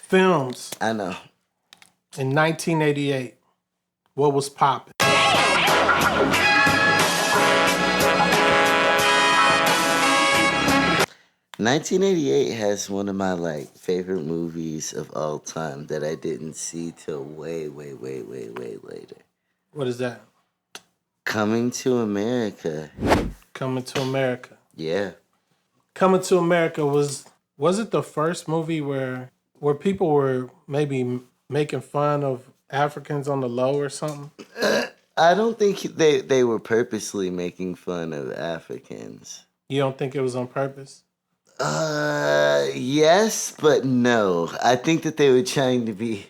films. I know. In 1988, what was popping? 1988 has one of my favorite movies of all time that I didn't see till way later. What is that? Coming to America. Coming to America. Yeah. Coming to America was it the first movie where people were maybe making fun of Africans on the low or something? I don't think they were purposely making fun of Africans. You don't think it was on purpose? Yes, but no. I think that they were trying to be.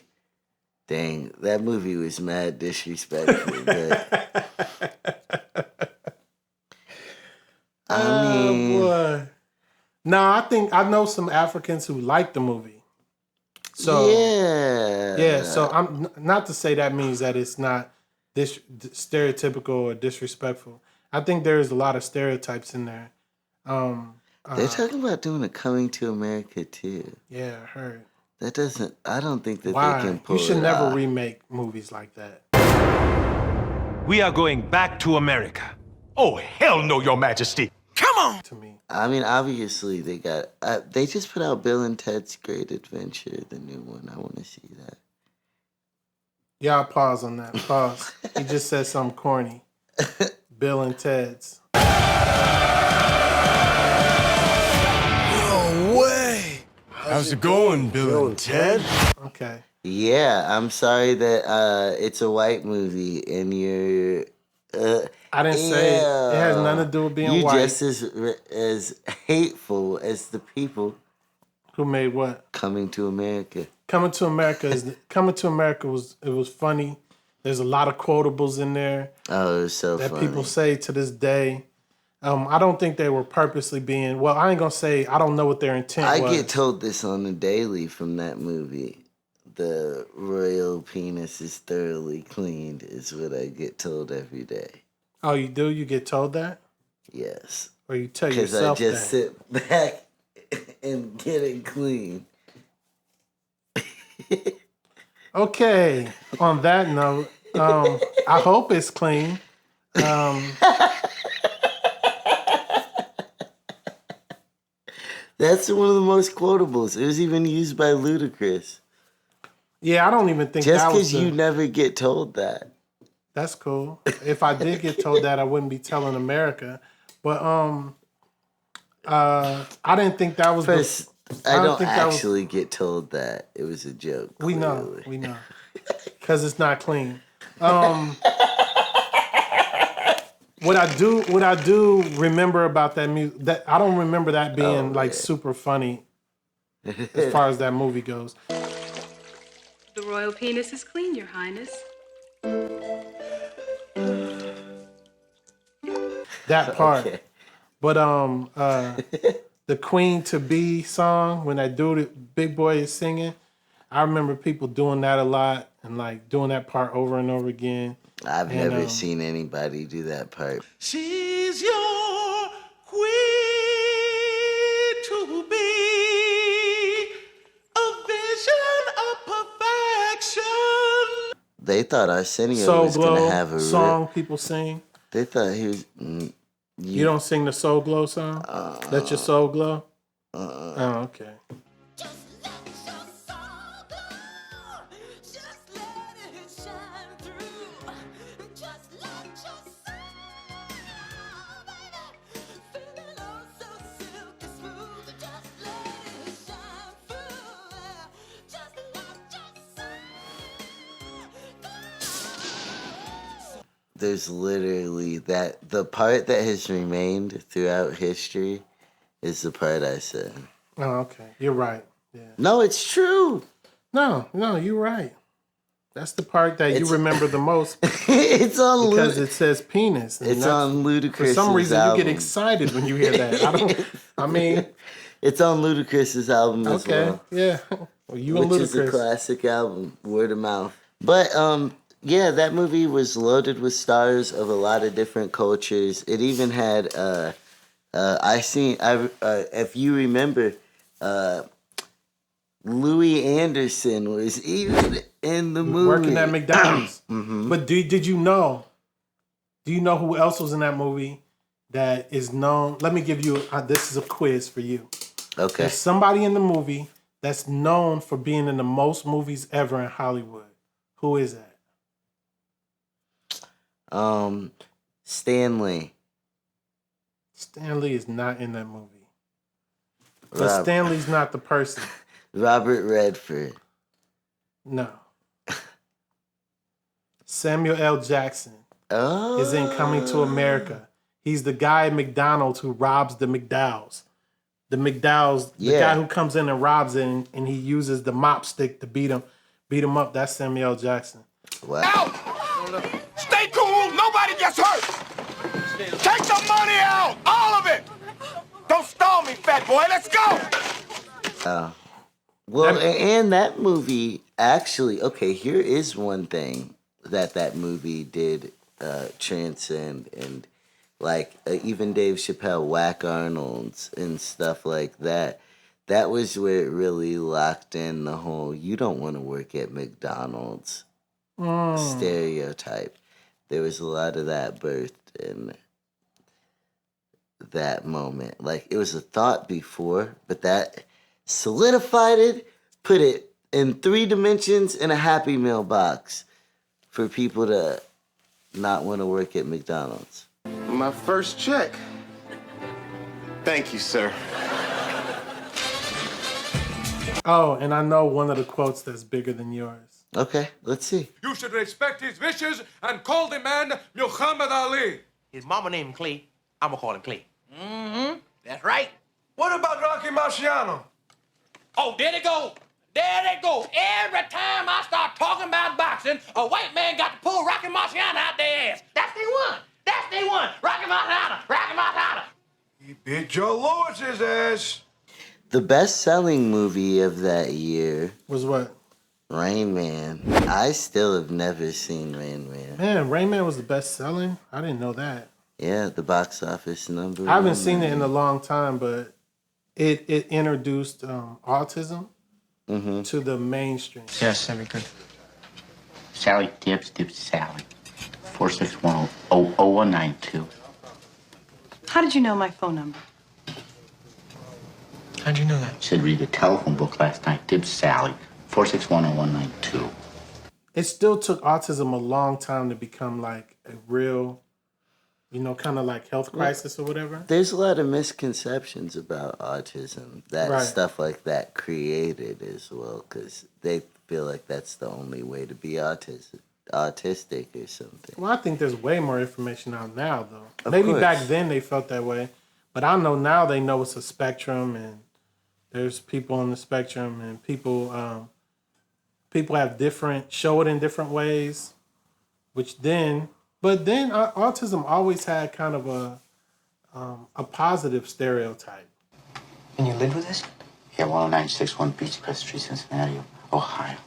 Dang, that movie was mad disrespectful. But I mean, boy. No, I know some Africans who like the movie. So yeah. So I'm not to say that means that it's not this stereotypical or disrespectful. I think there's a lot of stereotypes in there. They're talking about doing a Coming to America too. Yeah, I heard. I don't think that Why? they can pull it off. You should never remake movies like that. We are going back to America. Oh, hell no, Your Majesty. Come on! To me. I mean, obviously, they just put out Bill and Ted's Great Adventure, the new one. I want to see that. Yeah, I'll pause on that. Pause. He just said something corny. Bill and Ted's. No way! How's it going, Bill and Ted? Okay. Yeah, I'm sorry that it's a white movie and you're... I didn't say it. It has nothing to do with being white. You're just as hateful as the people. Who made what? Coming to America. Coming to America was funny. There's a lot of quotables in there. Oh, it was so that funny. People say to this day. I don't think they were purposely being. Well, I ain't gonna say I don't know what their intent was. I get told this on the daily from that movie. The royal penis is thoroughly cleaned is what I get told every day. Oh, you do? You get told that? Yes. Or you tell yourself that? Because I just sit back and get it clean. Okay. On that note, I hope it's clean. That's one of the most quotables. It was even used by Ludacris. Yeah, I don't even think just that was because you never get told that. That's cool. If I did get told that, I wouldn't be telling America. But I didn't think that was. First, I don't actually get told that. It was a joke. We know, because it's not clean. What I do remember about that music, that I don't remember that being super funny as far as that movie goes. The royal penis is clean, Your Highness. That part. Okay. But the Queen to Be song, when that dude, Big Boy, is singing, I remember people doing that a lot and doing that part over and over again. I've never seen anybody do that part. She's your queen to be, a vision of perfection. They thought Arsenio was going to have a song people sing. They thought he was... You don't sing the Soul Glow song? Let your soul glow? Oh, okay. There's literally the part that has remained throughout history is the part I said. Oh, okay. You're right. Yeah. No, it's true. No, you're right. That's the part that you remember the most. It's on because it says penis. It's on Ludacris. For some reason, album. you get excited when you hear that. It's on Ludacris's album as well. Yeah. Well, which is a classic album, word of mouth. But yeah, that movie was loaded with stars of a lot of different cultures. It even had if you remember, Louis Anderson was even in the movie. Working at McDonald's. But did you know? Do you know who else was in that movie that is known? Let me give you, this is a quiz for you. Okay. There's somebody in the movie that's known for being in the most movies ever in Hollywood. Who is that? Stanley. Stanley is not in that movie. But Stanley's not the person. Robert Redford. No. Samuel L. Jackson is in Coming to America. He's the guy at McDonald's who robs the McDowells. The guy who comes in and robs it, and he uses the mop stick to beat him up. That's Samuel L. Jackson. Wow. Out! Stay cool! Nobody gets hurt! Take the money out! All of it! Don't stall me, fat boy. Let's go! Well, and that movie, actually, okay, here is one thing that movie did transcend, and like even Dave Chappelle, Whack Arnold's and stuff like that. That was where it really locked in the whole you don't want to work at McDonald's stereotype. There was a lot of that birthed in that moment. Like, it was a thought before, but that solidified it, put it in 3 dimensions in a Happy Meal box for people to not want to work at McDonald's. My first check. Thank you, sir. Oh, and I know one of the quotes that's bigger than yours. Okay, let's see. You should respect his wishes and call the man Muhammad Ali. His mama named him Clay. I'm gonna call him Clay. Mm-hmm. That's right. What about Rocky Marciano? Oh, there they go. There they go. Every time I start talking about boxing, a white man got to pull Rocky Marciano out their ass. That's the one. That's the one. Rocky Marciano. Rocky Marciano. He beat Joe Lewis's ass. The best-selling movie of that year Was what? Rain Man. I still have never seen Rain Man. Man, Rain Man was the best selling? I didn't know that. Yeah, the box office number. I haven't seen it in a long time, but it introduced autism to the mainstream. Yes, that'd be good. Sally Dips Sally. 461-0192. How did you know my phone number? How'd you know that? Said read the telephone book last night. Dips Sally. 461-0192. It still took autism a long time to become like a real, kind of like health crisis or whatever. There's a lot of misconceptions about autism that stuff like that created as well, because they feel like that's the only way to be autistic or something. Well, I think there's way more information out now, though. Maybe back then they felt that way, but I know now they know it's a spectrum, and there's people on the spectrum, and people have show it in different ways, but then autism always had kind of a positive stereotype. And you lived with this? Yeah, 10961 Beachcrest Street, Cincinnati, Ohio.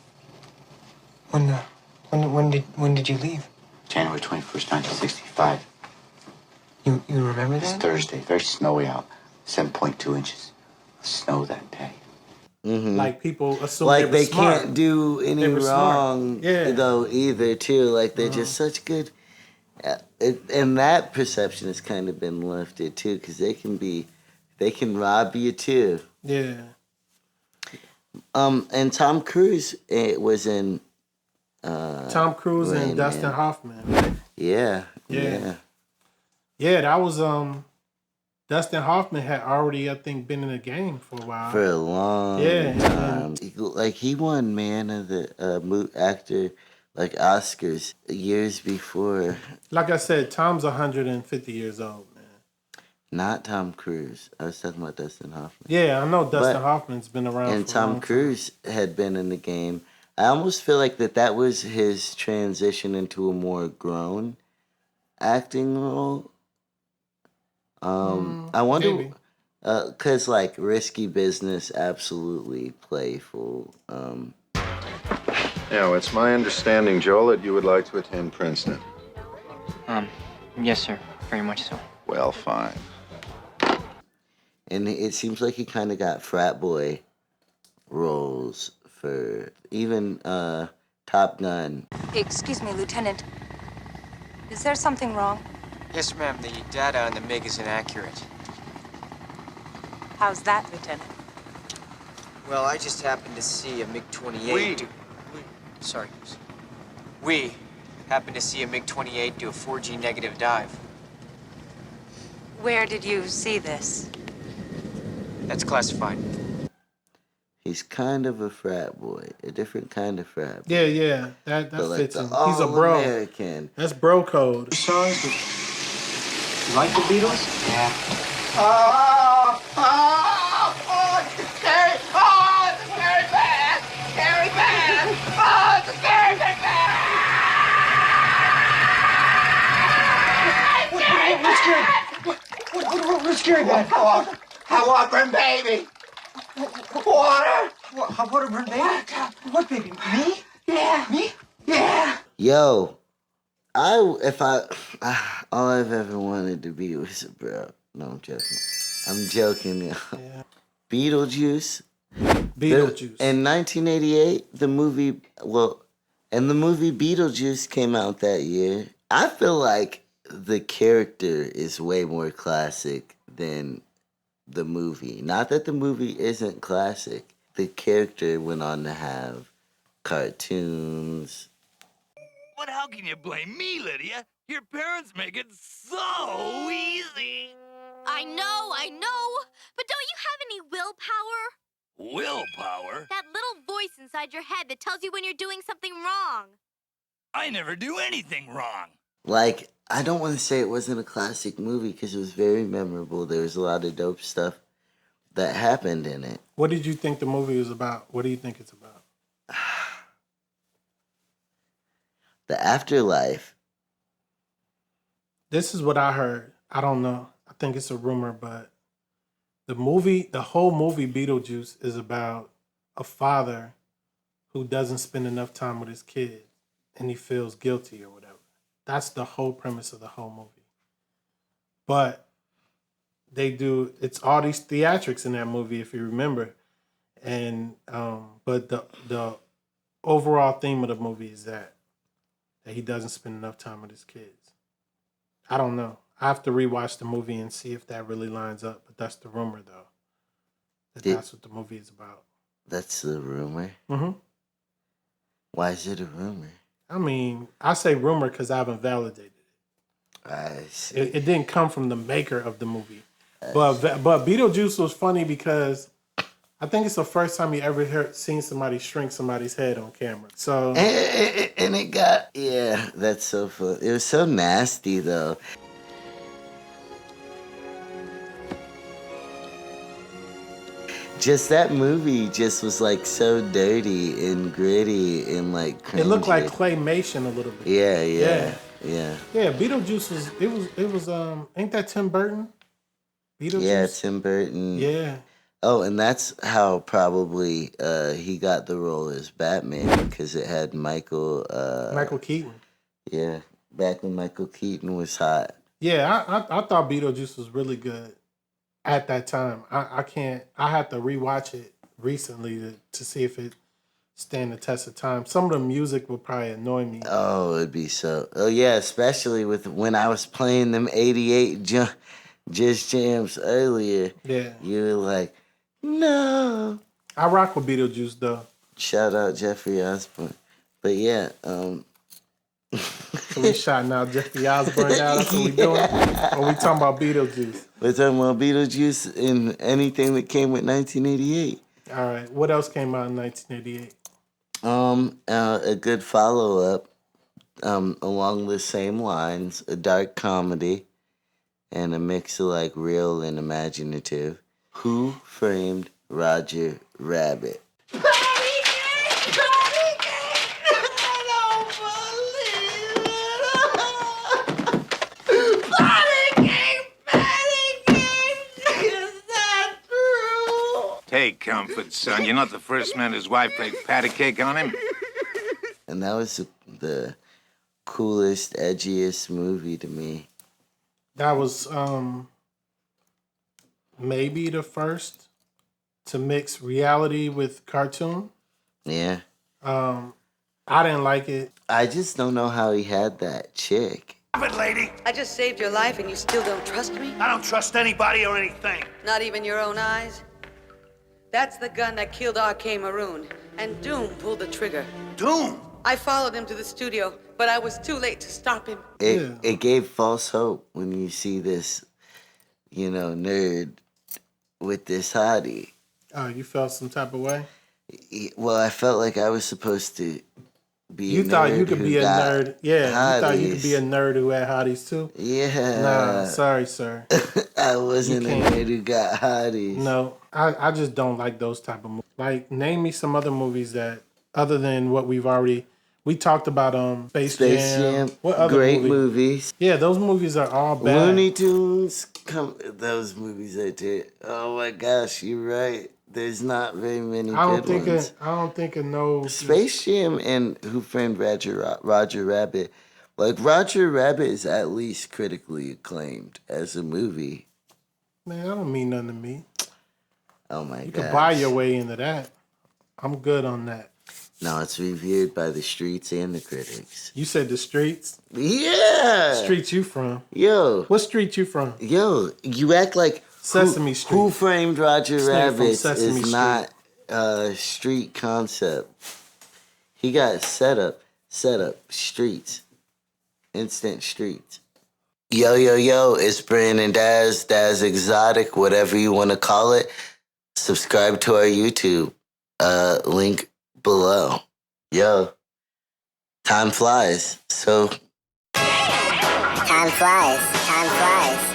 When did you leave? January 21st, 1965. You remember that? It's Thursday, very snowy out. 7.2 inches of snow that day. Mm-hmm. Like people assume like they smart. can't do any wrong though either too. Like they're just such good. And that perception has kind of been lifted too, because they can rob you too. Yeah. And Tom Cruise was in. Tom Cruise and Dustin Hoffman. Yeah. That was Dustin Hoffman had already, I think, been in the game for a while. For a long time. Like, he won Man of the Actor, like, Oscars years before. Like I said, Tom's 150 years old, man. Not Tom Cruise. I was talking about Dustin Hoffman. Yeah, I know Dustin Hoffman's been around and for a long Tom Cruise had been in the game. I almost feel like that was his transition into a more grown acting role. I wonder, because like Risky Business, absolutely playful. Yeah, it's my understanding, Joel, that you would like to attend Princeton. Yes, sir. Very much so. Well, fine. And it seems like he kind of got frat boy roles for even Top Gun. Excuse me, Lieutenant. Is there something wrong? Yes, ma'am. The data on the MiG is inaccurate. How's that, Lieutenant? Well, I just happened to see a MiG-28 Sorry. We happened to see a MiG-28 do a 4G negative dive. Where did you see this? That's classified. He's kind of a frat boy, a different kind of frat boy. Yeah. That But fits like him. the He's a bro. All-American. That's bro code. Songs with... You like the Beatles? Yeah. Scary! Oh, it's a scary band! Scary band! Oh, it's a scary big band! What's scary bad? Hot water, baby! Water! Hot water burn baby? What baby? Me? Yeah. Me? Yeah! Yo, all I've ever wanted to be was a bro. No, I'm joking. I'm joking, yo. Yeah. BeetleJuice. BeetleJuice. In 1988, the movie BeetleJuice came out that year. I feel like the character is way more classic than the movie. Not that the movie isn't classic. The character went on to have cartoons. But how can you blame me, Lydia? Your parents make it so easy. I know. But don't you have any willpower? Willpower? That little voice inside your head that tells you when you're doing something wrong. I never do anything wrong. Like, I don't want to say it wasn't a classic movie because it was very memorable. There was a lot of dope stuff that happened in it. What did you think the movie was about? What do you think it's about? The afterlife. This is what I heard. I don't know. I think it's a rumor, but the whole movie Beetlejuice is about a father who doesn't spend enough time with his kids and he feels guilty or whatever. That's the whole premise of the whole movie. But it's all these theatrics in that movie, if you remember. And but the overall theme of the movie is that he doesn't spend enough time with his kids. I don't know. I have to rewatch the movie and see if that really lines up. But that's the rumor, though. That's what the movie is about. That's the rumor? Mm-hmm. Why is it a rumor? I mean, I say rumor because I haven't validated it. I see. It didn't come from the maker of the movie. But Beetlejuice was funny because I think it's the first time you ever seen somebody shrink somebody's head on camera. So and it got, yeah, that's so fun. It was so nasty though. Just that movie just was like so dirty and gritty and like cringy. It looked like claymation a little bit. Yeah. Yeah, Beetlejuice was ain't that Tim Burton? Beetlejuice? Yeah, Tim Burton. Yeah. Oh, and that's how probably he got the role as Batman because it had Michael Keaton. Yeah, back when Michael Keaton was hot. Yeah, I thought Beetlejuice was really good at that time. I had to rewatch it recently to see if it stand the test of time. Some of the music would probably annoy me. Oh, it'd be so. Oh yeah, especially with when I was playing them '88 Just Jams earlier. Yeah, you were like, no. I rock with Beetlejuice though. Shout out Jeffrey Osborne. But yeah, So we shouting out Jeffrey Osborne now. That's what we doing. Or we talking about Beetlejuice? We're talking about Beetlejuice and anything that came with 1988. All right. What else came out in 1988? A good follow-up along the same lines, a dark comedy and a mix of like real and imaginative. Who Framed Roger Rabbit? Take comfort, son. You're not the first man whose wife played patty cake on him. And that was the coolest, edgiest movie to me. That was maybe the first to mix reality with cartoon. Yeah. I didn't like it. I just don't know how he had that chick. Stop it, lady. I just saved your life and you still don't trust me? I don't trust anybody or anything. Not even your own eyes? That's the gun that killed R.K. Maroon, and Doom pulled the trigger. Doom? I followed him to the studio, but I was too late to stop him. It gave false hope when you see this, nerd with this hottie. Oh, you felt some type of way? Well, I felt like I was supposed to be You a nerd thought you could who be a got nerd. Yeah, you thought you could hotties. be a nerd who had hotties too? Yeah. Nah, sorry, sir. I wasn't a can't. nerd who got hotties. No, I just don't like those type of movies. Like, name me some other movies that, other than what we talked about Space Jam. What other Great movies. Yeah, those movies are all bad. Looney Tunes. Those movies I did. Oh my gosh, you're right. There's not very many I don't good ones. I don't think of no Space Jam and Who Framed Roger Rabbit. Like, Roger Rabbit is at least critically acclaimed as a movie. Man, that don't mean nothing to me. Oh my god. You can buy your way into that. I'm good on that. No, it's revered by the streets and the critics. You said the streets? Yeah. Streets you from? Yo. What street you from? Yo, you act like Sesame Street. Who Framed Roger This nigga from Rabbit Sesame is Street. not a street concept. He got set up, streets. Instant streets. Yo, it's Brandon Daz Exotic, whatever you want to call it. Subscribe to our YouTube. Link below. Yo, time flies. So. Time flies. Time flies.